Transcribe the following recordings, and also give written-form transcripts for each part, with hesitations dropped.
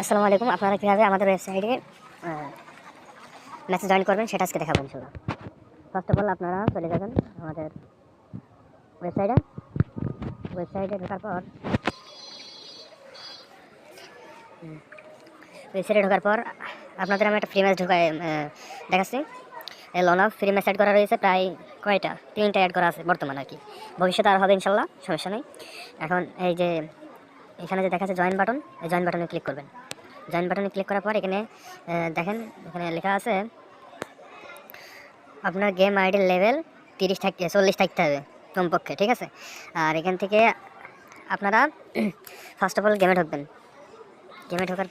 আসসালামু আলাইকুম। আপনারা কীভাবে আমাদের ওয়েবসাইটে ম্যাচে জয়েন করবেন সেটা আজকে দেখাবো ইনশাআল্লাহ। ফার্স্ট অফ অল আপনারা চলে যাবেন আমাদের ওয়েবসাইটে ঢোকার পর আপনাদের আমি একটা ফ্রি ম্যাচ দেখাচ্ছি। Loan of free match add করা রয়েছে প্রায় কয়টা 3টা অ্যাড করা আছে বর্তমানে আর কি। ভবিষ্যতে আর হবে ইনশাআল্লাহ, সমস্যা নেই। এখন এই যে এখানে যে দেখা যাচ্ছে জয়েন বাটন, এই জয়েন বাটনে ক্লিক করবেন। জয়েন বাটনে ক্লিক করার পর এখানে দেখেন এখানে লেখা আছে আপনার গেম আইডির লেভেল 40 থাকতে হবে কমপক্ষে, ঠিক আছে। আর এখান থেকে আপনারা ফার্স্ট অফ অল গেমে ঢোকার পর গেমে ঢোকার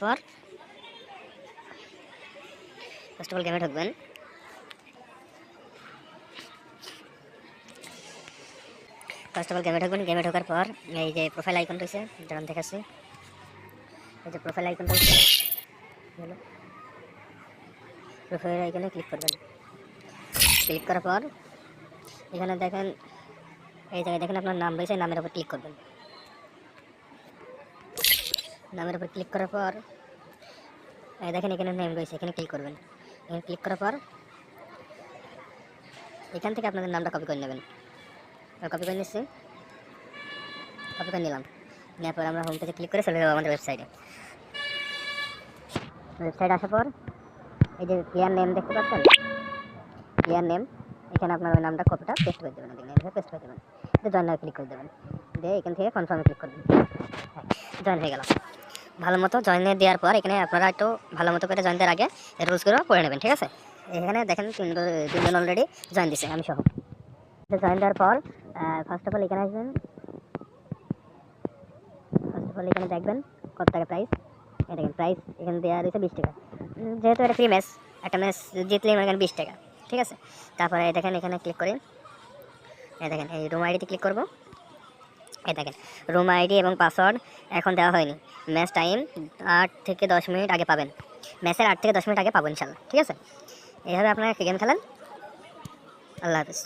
পর এই যে প্রোফাইল আইকন রয়েছে, যেমন দেখাচ্ছি, এই যে প্রোফাইল আইকন রয়েছে, প্রোফাইল আইকনে ক্লিক করবেন। ক্লিক করার পর এখানে দেখেন এই জায়গায় দেখেন আপনার নাম রয়েছে, নামের উপর ক্লিক করবেন। নামের উপর ক্লিক করার পর দেখেন এখানে নেম রয়েছে, এখানে ক্লিক করবেন। এখানে ক্লিক করার পর এখান থেকে আপনাদের নামটা কপি করে নেবেন। কপি করে নিলাম। নেওয়ার পর আমরা হোম পেজে ক্লিক করে চলে যাবো আমাদের ওয়েবসাইটে আসার পর এই যে প্লেয়ার নেম দেখতে পাচ্ছেন, প্লেয়ার নেম, এখানে আপনার ওই নামটা কপিটা পেস্ট করে দেবেন। পেস্ট করে দেবেন, জয়েন ক্লিক করে দেবেন, দিয়ে এখান থেকে কনফার্মে ক্লিক করবেন। জয়েন হয়ে গেল। ভালো মতো জয়েন দেওয়ার পর এখানে আপনারা একটু ভালো মতো করে জয়েন দেওয়ার আগে রুলসগুলো পড়ে নেবেন, ঠিক আছে। এখানে দেখেন তিনজন অলরেডি জয়েন দিচ্ছে, আমি সহ। জয়েন দেওয়ার পর ফার্স্ট অফ অল এখানে আসবেন। এখানে দেখবেন কত টাকা প্রাইস। দেখেন প্রাইস এখানে দেওয়া রয়েছে 20 টাকা। যেহেতু এটা ফ্রি ম্যাচ, একটা ম্যাচ জিতলে এখানে 20 টাকা, ঠিক আছে। তারপরে দেখেন এখানে ক্লিক করে দেখেন এই রুম আইডিতে ক্লিক করবো। দেখেন রুম আইডি এবং পাসওয়ার্ড এখন দেওয়া হয়নি। ম্যাচ টাইম 8 থেকে 10 মিনিট আগে পাবেন। ম্যাচের 8 থেকে 10 মিনিট আগে পাবেন ইনশাল্লাহ, ঠিক আছে। এইভাবে আপনারা গেম খেলেন। আল্লাহ হাফিজ।